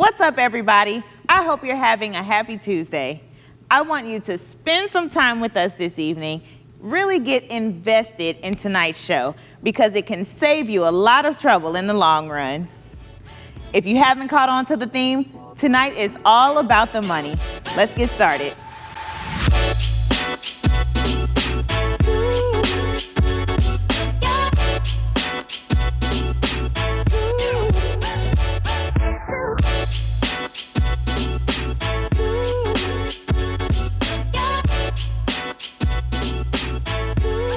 What's up, everybody? I hope you're having a happy Tuesday. I want you to spend some time with us this evening. Really get invested in tonight's show because it can save you a lot of trouble in the long run. If you haven't caught on to the theme, tonight is all about the money. Let's get started.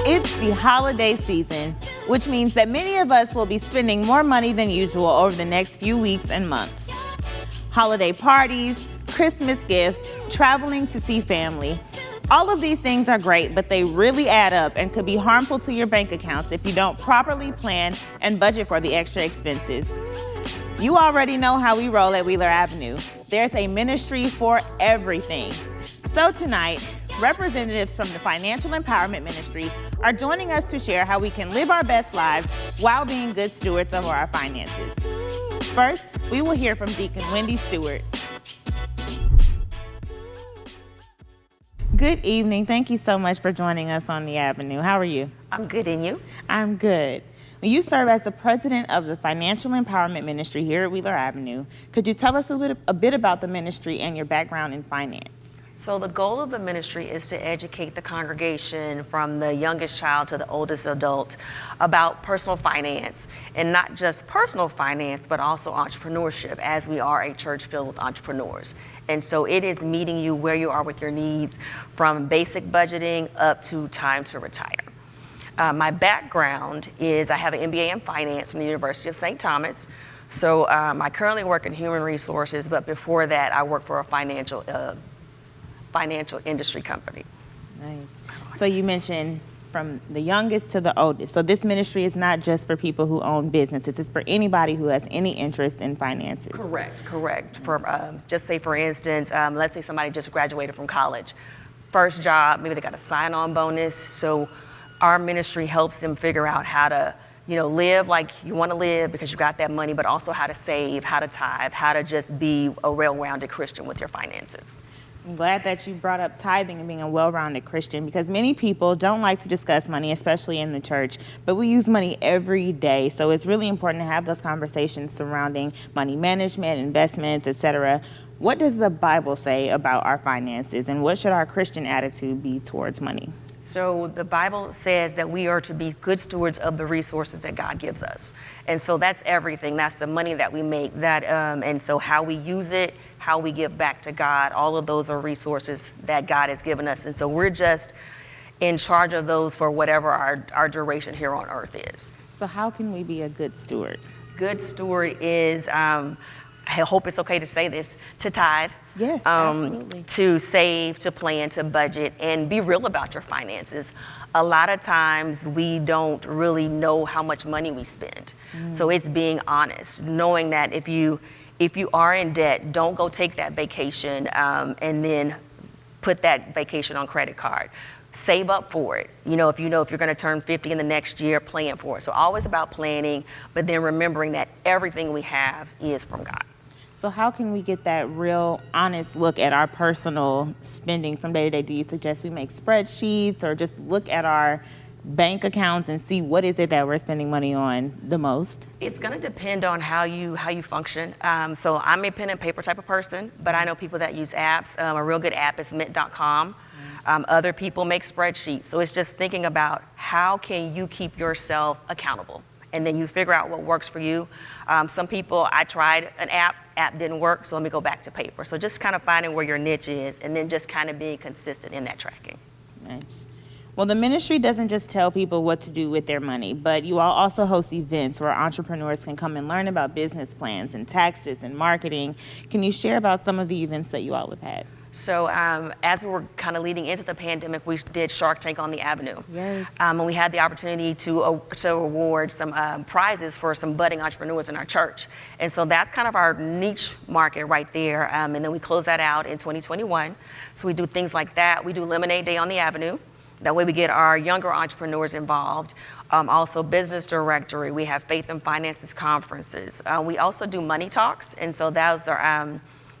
It's the holiday season, which means that many of us will be spending more money than usual over the next few weeks and months. Holiday parties, Christmas gifts, traveling to see family. All of these things are great, but they really add up and could be harmful to your bank accounts if you don't properly plan and budget for the extra expenses. You already know how we roll at Wheeler Avenue. There's a ministry for everything. So tonight, representatives from the Financial Empowerment Ministry are joining us to share how we can live our best lives while being good stewards of our finances. First, we will hear from Deacon Wendy Stewart. Good evening. Thank you so much for joining us on the Avenue. How are you? I'm good, and you? I'm good. You serve as the president of the Financial Empowerment Ministry here at Wheeler Avenue. Could you tell us a bit about the ministry and your background in finance? So the goal of the ministry is to educate the congregation from the youngest child to the oldest adult about personal finance, and not just personal finance, but also entrepreneurship, as we are a church filled with entrepreneurs. And so it is meeting you where you are with your needs, from basic budgeting up to time to retire. My background is I have an MBA in finance from the University of St. Thomas. So I currently work in human resources, but before that I worked for a financial industry company. Nice. So you mentioned from the youngest to the oldest. So this ministry is not just for people who own businesses. It's for anybody who has any interest in finances. Correct. For just say, for instance, let's say somebody just graduated from college. First job, maybe they got a sign-on bonus. So our ministry helps them figure out how to live like you want to live because you got that money, but also how to save, how to tithe, how to just be a well-rounded Christian with your finances. I'm glad that you brought up tithing and being a well-rounded Christian, because many people don't like to discuss money, especially in the church, but we use money every day. So it's really important to have those conversations surrounding money management, investments, etc. What does the Bible say about our finances, and what should our Christian attitude be towards money? So the Bible says that we are to be good stewards of the resources that God gives us. And so that's everything. That's the money that we make. And so how we use it, how we give back to God, all of those are resources that God has given us. And so we're just in charge of those for whatever our duration here on earth is. So how can we be a good steward? Good steward is, I hope it's okay to say this, to tithe. Yes, absolutely. To save, to plan, to budget, and be real about your finances. A lot of times we don't really know how much money we spend. So it's being honest, knowing that if you are in debt, don't go take that vacation and then put that vacation on credit card. Save up for it. If you're going to turn 50 in the next year, plan for it. So always about planning, but then remembering that everything we have is from God. So how can we get that real honest look at our personal spending from day to day? Do you suggest we make spreadsheets or just look at our bank accounts and see what is it that we're spending money on the most? It's going to depend on how you function. So I'm a pen and paper type of person, but I know people that use apps. A real good app is mint.com. Other people make spreadsheets. So it's just thinking about how can you keep yourself accountable, and then you figure out what works for you. Some people, I tried an app didn't work, so let me go back to paper. So just kind of finding where your niche is, and then just kind of being consistent in that tracking. Nice. Well, the ministry doesn't just tell people what to do with their money, but you all also host events where entrepreneurs can come and learn about business plans and taxes and marketing. Can you share about some of the events that you all have had? So as we were kind of leading into the pandemic, we did Shark Tank on the Avenue. Yes. And we had the opportunity to award some prizes for some budding entrepreneurs in our church. And so that's kind of our niche market right there. And then we close that out in 2021. So we do things like that. We do Lemonade Day on the Avenue. That way we get our younger entrepreneurs involved. Also business directory. We have faith and finances conferences. We also do money talks, and so those are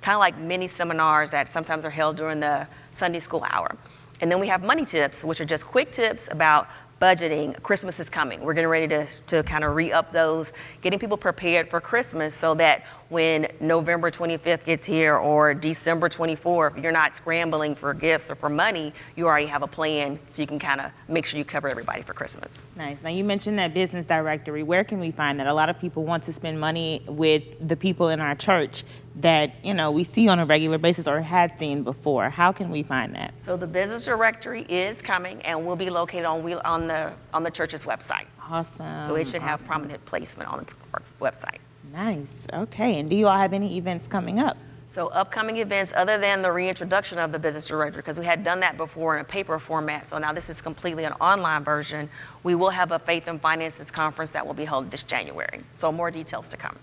kind of like mini seminars that sometimes are held during the Sunday school hour. And then we have money tips, which are just quick tips about budgeting. Christmas is coming. We're getting ready to kind of re-up those, getting people prepared for Christmas so that when November 25th gets here or December 24th, you're not scrambling for gifts or for money. You already have a plan so you can kind of make sure you cover everybody for Christmas. Nice. Now you mentioned that business directory. Where can we find that? A lot of people want to spend money with the people in our church that, you know, we see on a regular basis or had seen before. How can we find that? So the business directory is coming and will be located on the church's website. Awesome. So it should have prominent placement on the website. Nice. Okay. And do you all have any events coming up? So upcoming events, other than the reintroduction of the business directory, because we had done that before in a paper format, so now this is completely an online version, we will have a Faith and Finances conference that will be held this January. So more details to come.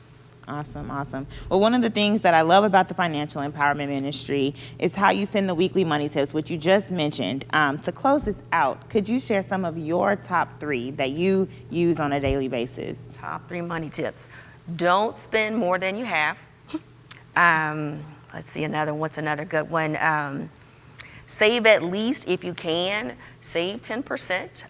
Awesome, awesome. Well, one of the things that I love about the Financial Empowerment Ministry is how you send the weekly money tips, which you just mentioned. To close this out, could you share some of your top 3 that you use on a daily basis? Top 3 money tips. Don't spend more than you have. Let's see what's another good one? Save at least, if you can, save 10%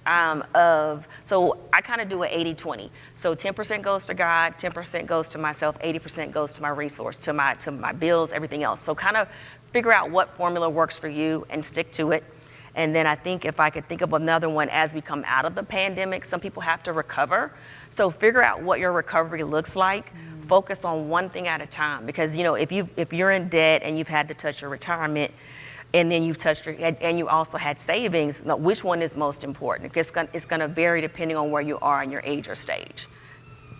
so I kind of do an 80-20. So 10% goes to God, 10% goes to myself, 80% goes to my resource, to my bills, everything else. So kind of figure out what formula works for you and stick to it. And then I think if I could think of another one, as we come out of the pandemic, some people have to recover. So figure out what your recovery looks like. Focus on one thing at a time, because you know if you're in debt and you've had to touch your retirement, and then you've touched and you also had savings, which one is most important? It's going to vary depending on where you are in your age or stage.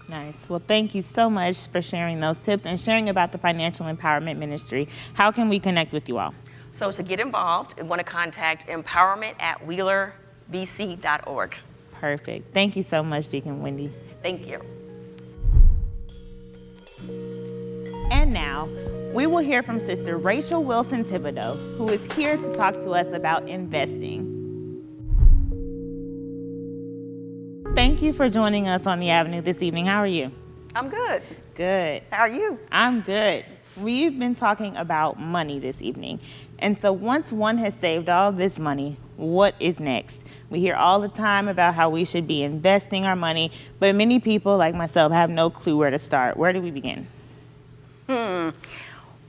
Nice. Well, thank you so much for sharing those tips and sharing about the Financial Empowerment Ministry. How can we connect with you all? So to get involved, you want to contact empowerment@wheelerbc.org. Perfect. Thank you so much, Deacon Wendy. Thank you. And now, we will hear from Sister Rachel Wilson Thibodeau, who is here to talk to us about investing. Thank you for joining us on the Avenue this evening. How are you? I'm good. Good. How are you? I'm good. We've been talking about money this evening. And so once one has saved all this money, what is next? We hear all the time about how we should be investing our money, but many people, like myself, have no clue where to start. Where do we begin?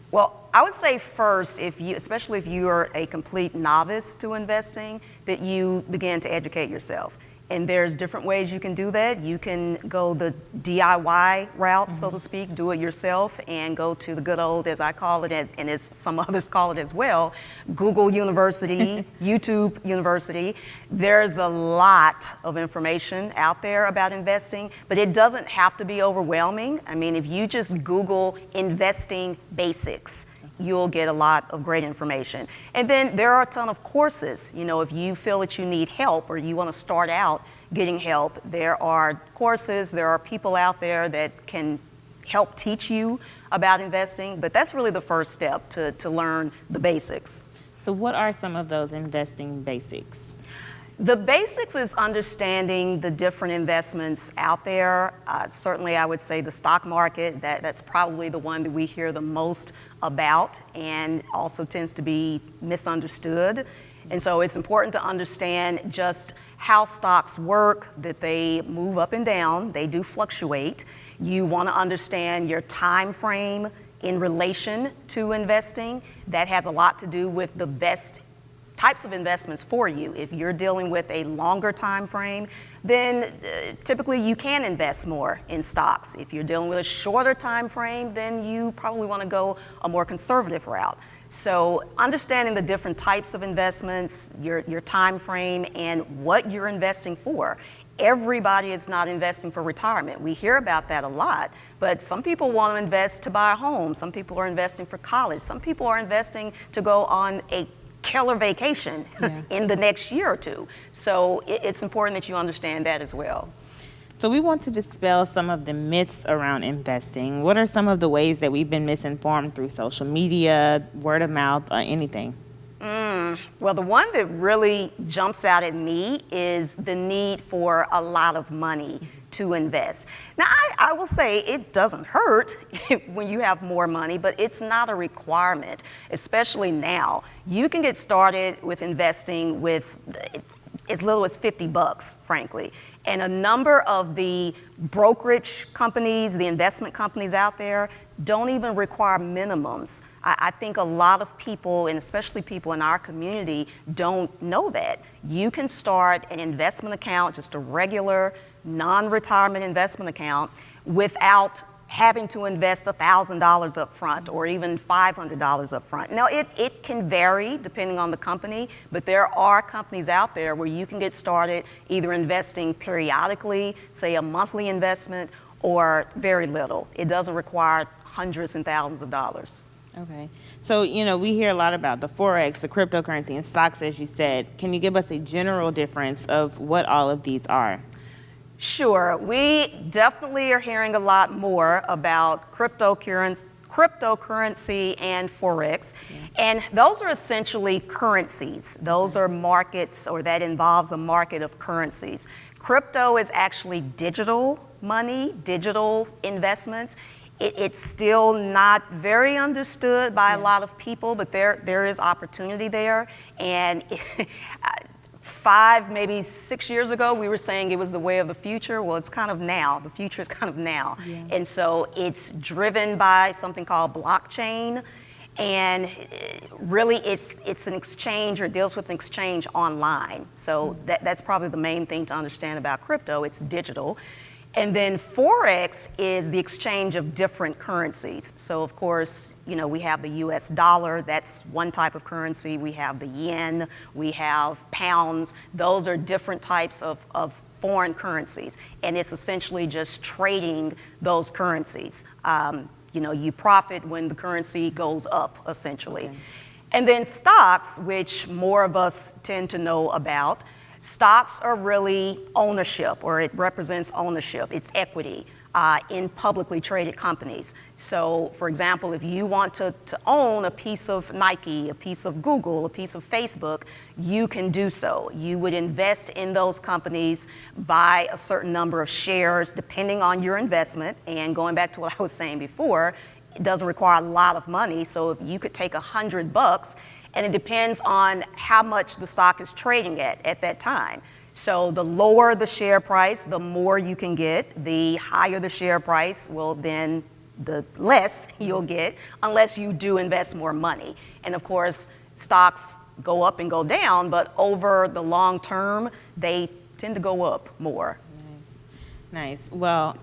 Well, I would say first, especially if you are a complete novice to investing, that you begin to educate yourself. And there's different ways you can do that. You can go the DIY route, so to speak, do it yourself, and go to the good old, as I call it, and as some others call it as well, Google University, YouTube University. There's a lot of information out there about investing, but it doesn't have to be overwhelming. I mean, if you just Google investing basics, you'll get a lot of great information. And then there are a ton of courses. You know, if you feel that you need help or you want to start out getting help, there are courses, there are people out there that can help teach you about investing. But that's really the first step, to learn the basics. So what are some of those investing basics? The basics is understanding the different investments out there. Certainly, I would say the stock market, that's probably the one that we hear the most about and also tends to be misunderstood. And so it's important to understand just how stocks work, that they move up and down, they do fluctuate. You want to understand your time frame in relation to investing. That has a lot to do with the best types of investments for you. If you're dealing with a longer time frame, then typically you can invest more in stocks. If you're dealing with a shorter time frame, then you probably want to go a more conservative route. So understanding the different types of investments, your time frame, and what you're investing for. Everybody is not investing for retirement. We hear about that a lot, but some people want to invest to buy a home. Some people are investing for college. Some people are investing to go on a killer vacation in the next year or two. So it's important that you understand that as well. So we want to dispel some of the myths around investing. What are some of the ways that we've been misinformed through social media, word of mouth, or anything? Well, the one that really jumps out at me is the need for a lot of money to invest. Now, I will say it doesn't hurt when you have more money, but it's not a requirement, especially now. You can get started with investing with as little as $50, frankly. And a number of the brokerage companies, the investment companies out there, don't even require minimums. I think a lot of people, and especially people in our community, don't know that. You can start an investment account, just a regular non-retirement investment account, without having to invest $1,000 up front or even $500 up front. Now, it can vary depending on the company, but there are companies out there where you can get started either investing periodically, say a monthly investment, or very little. It doesn't require hundreds and thousands of dollars. Okay. So, we hear a lot about the Forex, the cryptocurrency, and stocks, as you said. Can you give us a general difference of what all of these are? Sure. We definitely are hearing a lot more about cryptocurrency and Forex. Yeah. And those are essentially currencies. Those are markets, or that involves a market of currencies. Crypto is actually digital money, digital investments. It's still not very understood by a lot of people, but there is opportunity there. And 5, maybe 6 years ago, we were saying it was the way of the future. Well, it's kind of now. The future is kind of now. Yeah. And so it's driven by something called blockchain. And really, it's an exchange, or deals with an exchange online. So that's probably the main thing to understand about crypto. It's digital. And then Forex is the exchange of different currencies. So of course, we have the US dollar, that's one type of currency. We have the yen, we have pounds. Those are different types of foreign currencies. And it's essentially just trading those currencies. You profit when the currency goes up, essentially. Okay. And then stocks, which more of us tend to know about. Stocks are really ownership, or it represents ownership. It's equity in publicly traded companies. So, for example, if you want to own a piece of Nike, a piece of Google, a piece of Facebook, you can do so. You would invest in those companies, buy a certain number of shares depending on your investment. And going back to what I was saying before, it doesn't require a lot of money. So if you could take $100, and it depends on how much the stock is trading at that time. So the lower the share price, the more you can get. The higher the share price, well, then the less you'll get, unless you do invest more money. And of course, stocks go up and go down, but over the long term, they tend to go up more. Nice. Well,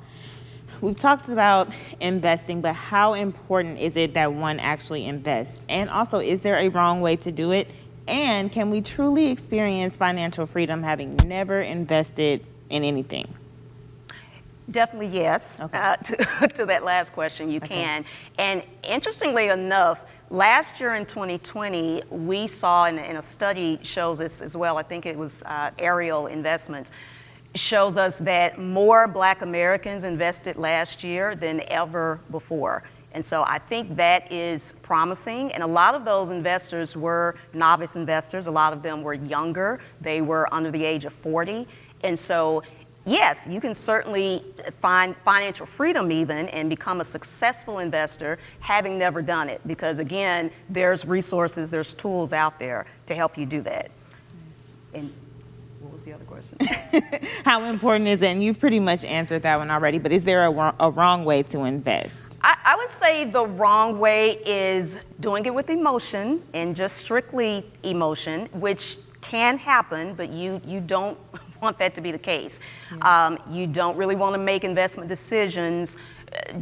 we've talked about investing, but how important is it that one actually invests? And also, is there a wrong way to do it? And can we truly experience financial freedom having never invested in anything? Definitely yes. Okay. To that last question, you can. And interestingly enough, last year in 2020, we saw, and a study shows this as well, I think it was Ariel Investments, shows us that more Black Americans invested last year than ever before. And so I think that is promising. And a lot of those investors were novice investors. A lot of them were younger. They were under the age of 40. And so, yes, you can certainly find financial freedom even and become a successful investor having never done it. Because again, there's resources, there's tools out there to help you do that. And what was the other question? How important is it? And you've pretty much answered that one already, but is there a wrong way to invest? I would say the wrong way is doing it with emotion, and just strictly emotion, which can happen, but you don't want that to be the case. You don't really want to make investment decisions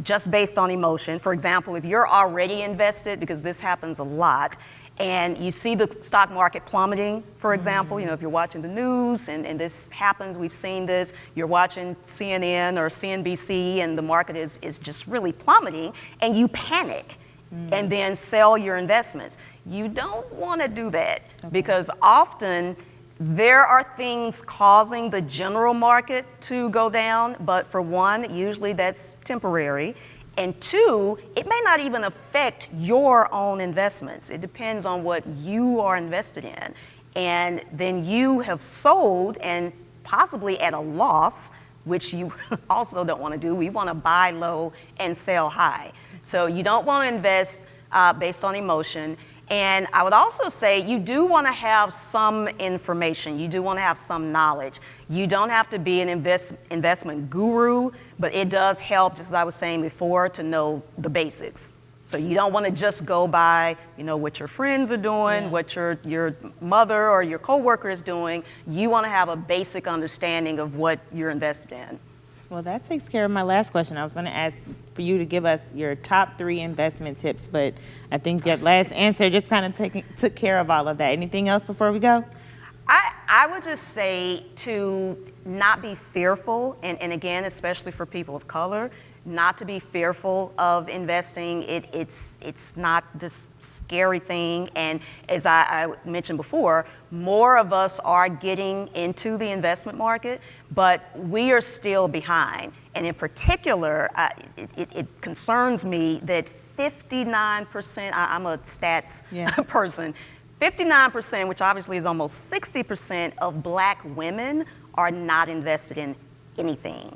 just based on emotion. For example, if you're already invested, because this happens a lot, and you see the stock market plummeting, for example, if you're watching the news and this happens, we've seen this, you're watching CNN or CNBC and the market is just really plummeting, and you panic and then sell your investments. You don't want to do that because often there are things causing the general market to go down, but for one, usually that's temporary. And two, it may not even affect your own investments. It depends on what you are invested in. And then you have sold and possibly at a loss, which you also don't want to do. We want to buy low and sell high. So you don't want to invest based on emotion. And I would also say you do want to have some information. You do want to have some knowledge. You don't have to be an investment guru, but it does help, just as I was saying before, to know the basics. So you don't want to just go by, what your friends are doing, what your mother or your coworker is doing. You want to have a basic understanding of what you're invested in. Well, that takes care of my last question. I was going to ask for you to give us your top 3 investment tips, but I think that last answer just kind of took care of all of that. Anything else before we go? I would just say to not be fearful, and again, especially for people of color, not to be fearful of investing. It's not this scary thing. And as I mentioned before, more of us are getting into the investment market, but we are still behind. And in particular, it concerns me that 59%, I'm a stats person, 59%, which obviously is almost 60% of Black women are not invested in anything.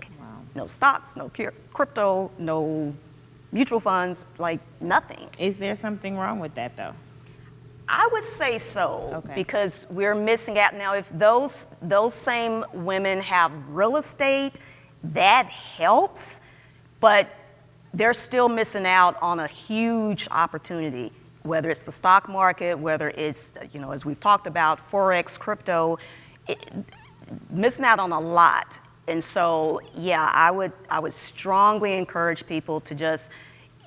No stocks, no crypto, no mutual funds, like nothing. Is there something wrong with that, though? I would say so, because we're missing out. Now, if those same women have real estate, that helps, but they're still missing out on a huge opportunity, whether it's the stock market, whether it's, as we've talked about, Forex, crypto, missing out on a lot. And so, I would strongly encourage people to just,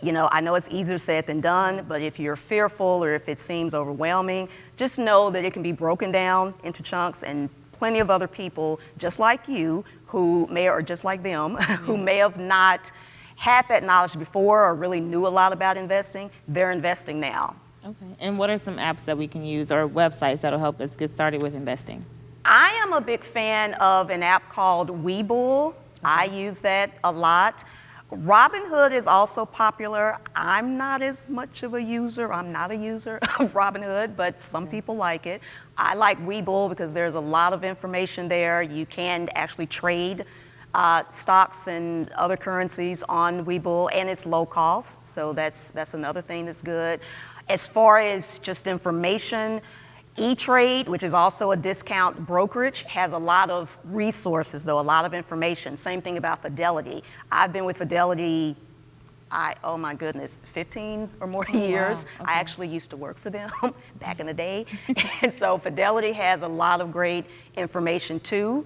I know it's easier said than done, but if you're fearful or if it seems overwhelming, just know that it can be broken down into chunks, and plenty of other people just like you who may, or just like them, who may have not had that knowledge before or really knew a lot about investing, they're investing now. Okay. And what are some apps that we can use or websites that'll help us get started with investing? I am a big fan of an app called Webull. I use that a lot. Robinhood is also popular. I'm not as much of a user. I'm not a user of Robinhood, but some people like it. I like Webull because there's a lot of information there. You can actually trade stocks and other currencies on Webull, and it's low cost, so that's another thing that's good. As far as just information, E-Trade, which is also a discount brokerage, has a lot of resources, though, a lot of information. Same thing about Fidelity. I've been with Fidelity, 15 or more years. Wow. Okay. I actually used to work for them back in the day. And so Fidelity has a lot of great information, too.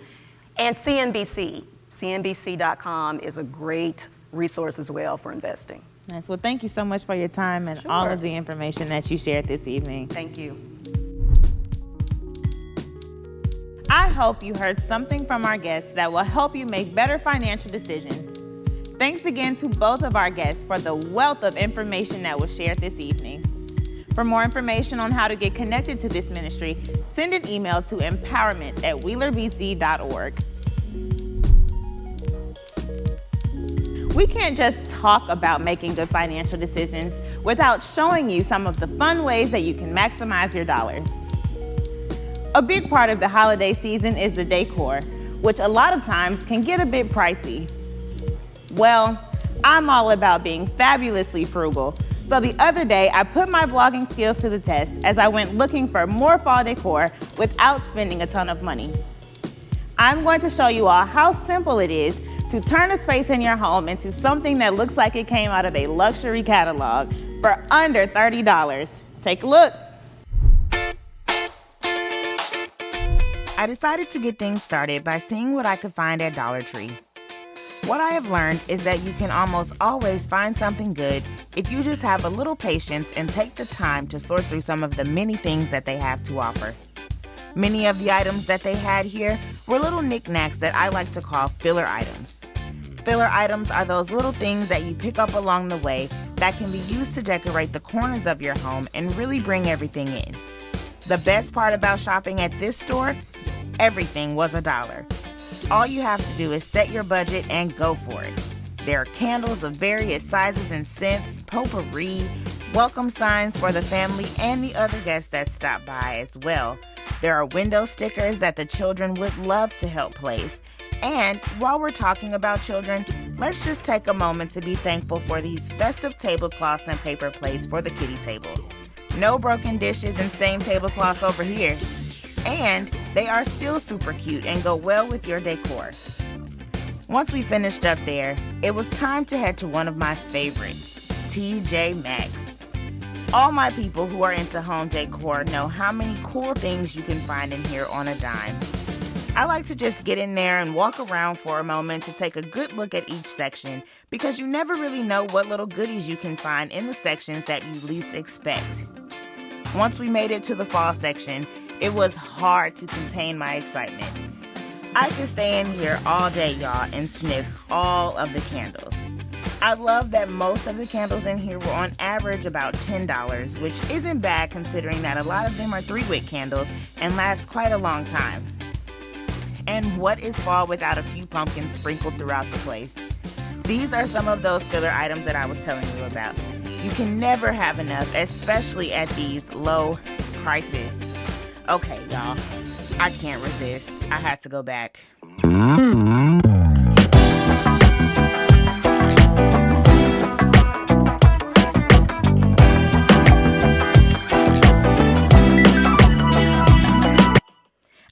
And CNBC.com is a great resource as well for investing. Nice. Well, thank you so much for your time and all of the information that you shared this evening. Thank you. I hope you heard something from our guests that will help you make better financial decisions. Thanks again to both of our guests for the wealth of information that was shared this evening. For more information on how to get connected to this ministry, send an email to empowerment@wheelerbc.org. We can't just talk about making good financial decisions without showing you some of the fun ways that you can maximize your dollars. A big part of the holiday season is the decor, which a lot of times can get a bit pricey. Well, I'm all about being fabulously frugal, so the other day I put my vlogging skills to the test as I went looking for more fall decor without spending a ton of money. I'm going to show you all how simple it is to turn a space in your home into something that looks like it came out of a luxury catalog for under $30. Take a look. I decided to get things started by seeing what I could find at Dollar Tree. What I have learned is that you can almost always find something good if you just have a little patience and take the time to sort through some of the many things that they have to offer. Many of the items that they had here were little knickknacks that I like to call filler items. Filler items are those little things that you pick up along the way that can be used to decorate the corners of your home and really bring everything in. The best part about shopping at this store? Everything was $1. All you have to do is set your budget and go for it. There are candles of various sizes and scents, potpourri, welcome signs for the family and the other guests that stop by as well. There are window stickers that the children would love to help place. And while we're talking about children, let's just take a moment to be thankful for these festive tablecloths and paper plates for the kiddie table. No broken dishes and stained tablecloths over here. And they are still super cute and go well with your decor. Once we finished up there, it was time to head to one of my favorites, TJ Maxx. All my people who are into home decor know how many cool things you can find in here on a dime. I like to just get in there and walk around for a moment to take a good look at each section because you never really know what little goodies you can find in the sections that you least expect. Once we made it to the fall section, it was hard to contain my excitement. I could stay in here all day, y'all, and sniff all of the candles. I love that most of the candles in here were on average about $10, which isn't bad considering that a lot of them are 3-wick candles and last quite a long time. And what is fall without a few pumpkins sprinkled throughout the place? These are some of those filler items that I was telling you about. You can never have enough, especially at these low prices. Okay, y'all, I can't resist. I had to go back.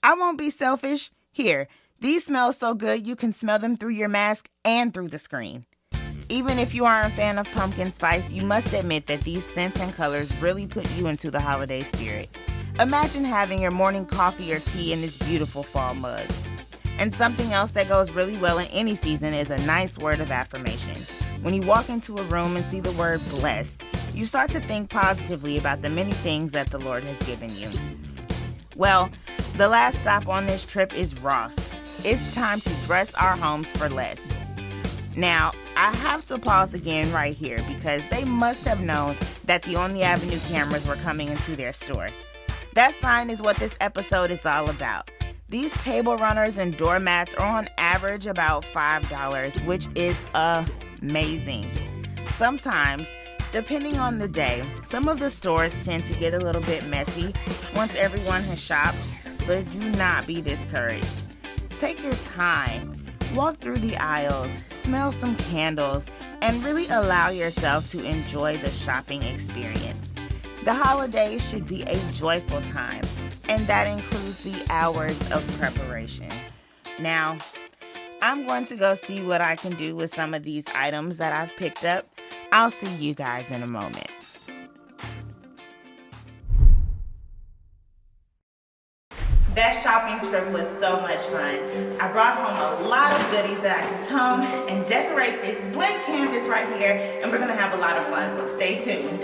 I won't be selfish. Here, these smell so good you can smell them through your mask and through the screen. Even if you aren't a fan of pumpkin spice, you must admit that these scents and colors really put you into the holiday spirit. Imagine having your morning coffee or tea in this beautiful fall mug. And something else that goes really well in any season is a nice word of affirmation. When you walk into a room and see the word blessed, you start to think positively about the many things that the Lord has given you. Well, the last stop on this trip is Ross. It's time to dress our homes for less. Now, I have to pause again right here because they must have known that the On the Avenue cameras were coming into their store. That sign is what this episode is all about. These table runners and doormats are on average about $5, which is amazing. Sometimes, depending on the day, some of the stores tend to get a little bit messy once everyone has shopped, but do not be discouraged. Take your time, walk through the aisles, smell some candles, and really allow yourself to enjoy the shopping experience. The holidays should be a joyful time, and that includes the hours of preparation. Now, I'm going to go see what I can do with some of these items that I've picked up. I'll see you guys in a moment. That shopping trip was so much fun. I brought home a lot of goodies that I can come and decorate this blank canvas right here, and we're gonna have a lot of fun, so stay tuned.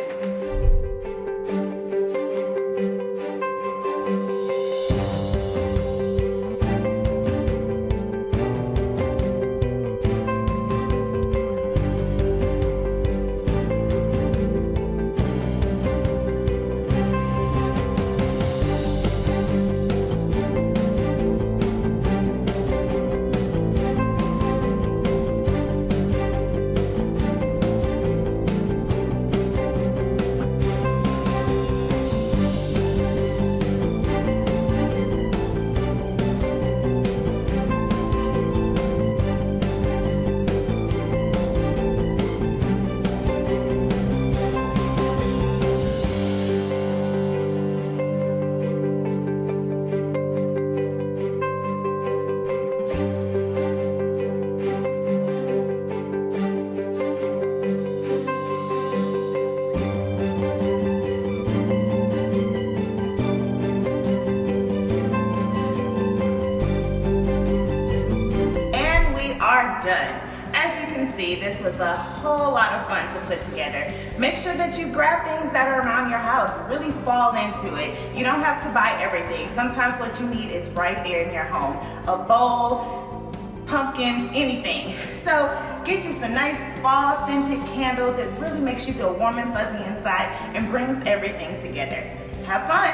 Done. As you can see, this was a whole lot of fun to put together. Make sure that you grab things that are around your house. Really fall into it. You don't have to buy everything. Sometimes what you need is right there in your home. A bowl, pumpkins, anything. So get you some nice fall scented candles. It really makes you feel warm and fuzzy inside and brings everything together. Have fun.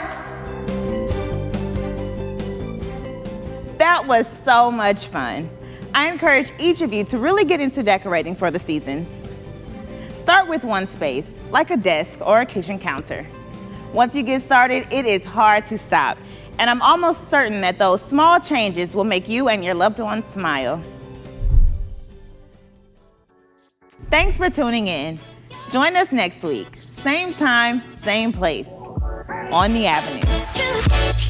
That was so much fun. I encourage each of you to really get into decorating for the seasons. Start with one space, like a desk or a kitchen counter. Once you get started, it is hard to stop, and I'm almost certain that those small changes will make you and your loved ones smile. Thanks for tuning in. Join us next week, same time, same place, on the Avenue.